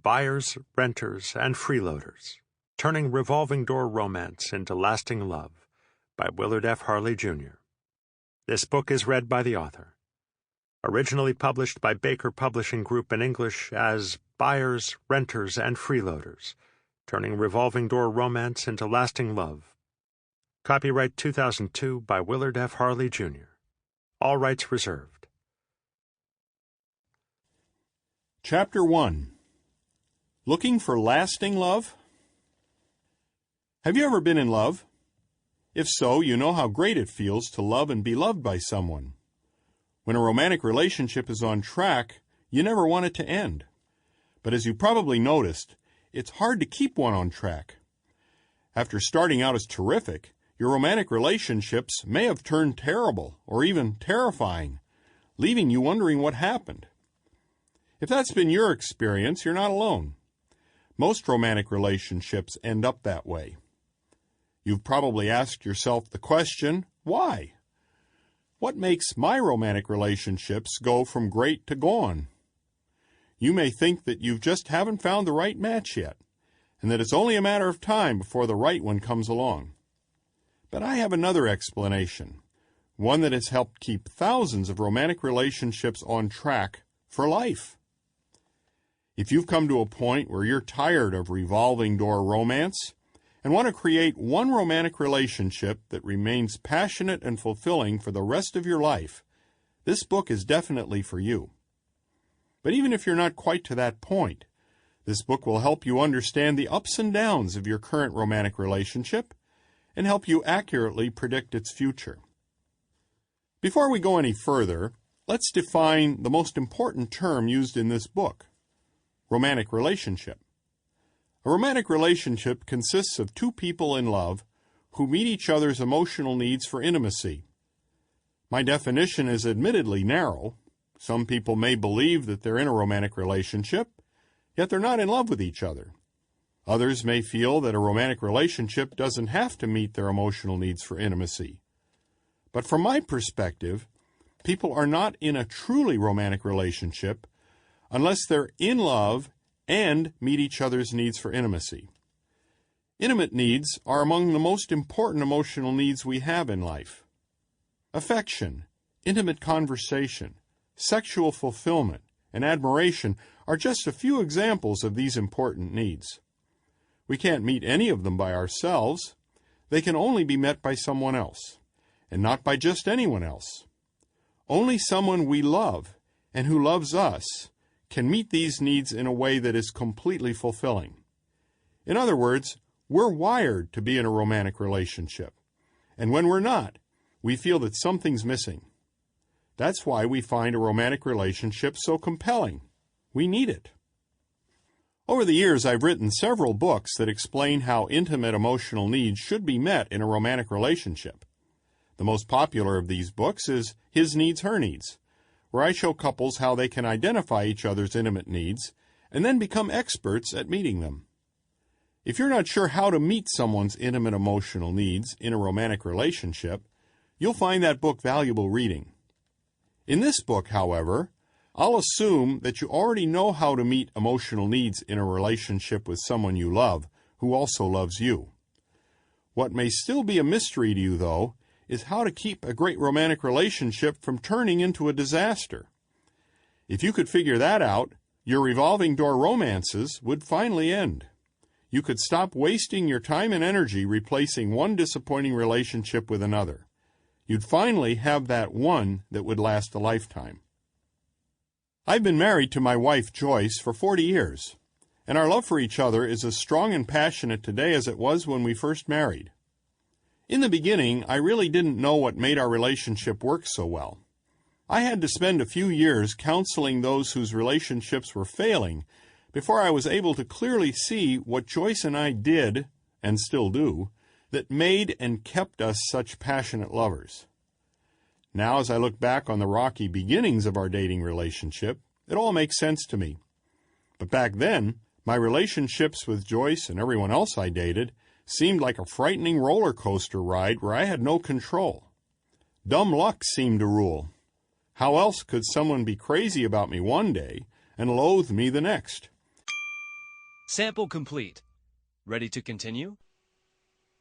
Buyers, Renters, and Freeloaders, Turning Revolving-Door Romance into Lasting Love by Willard F. Harley, Jr. This book is read by the author. Originally published by Baker Publishing Group in English as Buyers, Renters, and Freeloaders, Turning Revolving-Door Romance into Lasting Love. Copyright 2002 by Willard F. Harley, Jr. All rights reserved. Chapter 1. Looking for Lasting Love? Have you ever been in love? If so, you know how great it feels to love and be loved by someone. When a romantic relationship is on track, you never want it to end. But as you probably noticed, it's hard to keep one on track. After starting out as terrific, your romantic relationships may have turned terrible or even terrifying, leaving you wondering what happened. If that's been your experience, you're not alone. Most romantic relationships end up that way. You've probably asked yourself the question, why? What makes my romantic relationships go from great to gone? You may think that you just haven't found the right match yet, and that it's only a matter of time before the right one comes along. But I have another explanation, one that has helped keep thousands of romantic relationships on track for life. If you've come to a point where you're tired of revolving door romance and want to create one romantic relationship that remains passionate and fulfilling for the rest of your life, this book is definitely for you. But even if you're not quite to that point, this book will help you understand the ups and downs of your current romantic relationship and help you accurately predict its future. Before we go any further, let's define the most important term used in this book: romantic relationship. A romantic relationship consists of two people in love who meet each other's emotional needs for intimacy. My definition is admittedly narrow. Some people may believe that they're in a romantic relationship, yet they're not in love with each other. Others may feel that a romantic relationship doesn't have to meet their emotional needs for intimacy. But from my perspective, people are not in a truly romantic relationship unless they're in love and meet each other's needs for intimacy. Intimate needs are among the most important emotional needs we have in life. Affection, intimate conversation, sexual fulfillment, and admiration are just a few examples of these important needs. We can't meet any of them by ourselves. They can only be met by someone else, and not by just anyone else. Only someone we love and who loves us can meet these needs in a way that is completely fulfilling. In other words, we're wired to be in a romantic relationship, and when we're not, we feel that something's missing. That's why we find a romantic relationship so compelling. We need it. Over the years, I've written several books that explain how intimate emotional needs should be met in a romantic relationship. The most popular of these books is His Needs, Her Needs, where I show couples how they can identify each other's intimate needs and then become experts at meeting them. If you're not sure how to meet someone's intimate emotional needs in a romantic relationship, you'll find that book valuable reading. In this book, however, I'll assume that you already know how to meet emotional needs in a relationship with someone you love who also loves you. What may still be a mystery to you, though, is how to keep a great romantic relationship from turning into a disaster. If you could figure that out, your revolving door romances would finally end. You could stop wasting your time and energy replacing one disappointing relationship with another. You'd finally have that one that would last a lifetime. I've been married to my wife, Joyce, for 40 years, and our love for each other is as strong and passionate today as it was when we first married. In the beginning, I really didn't know what made our relationship work so well. I had to spend a few years counseling those whose relationships were failing before I was able to clearly see what Joyce and I did, and still do, that made and kept us such passionate lovers. Now, as I look back on the rocky beginnings of our dating relationship, it all makes sense to me. But back then, my relationships with Joyce and everyone else I dated seemed like a frightening roller coaster ride where I had no control. Dumb luck seemed to rule. How else could someone be crazy about me one day and loathe me the next? Sample complete. Ready to continue?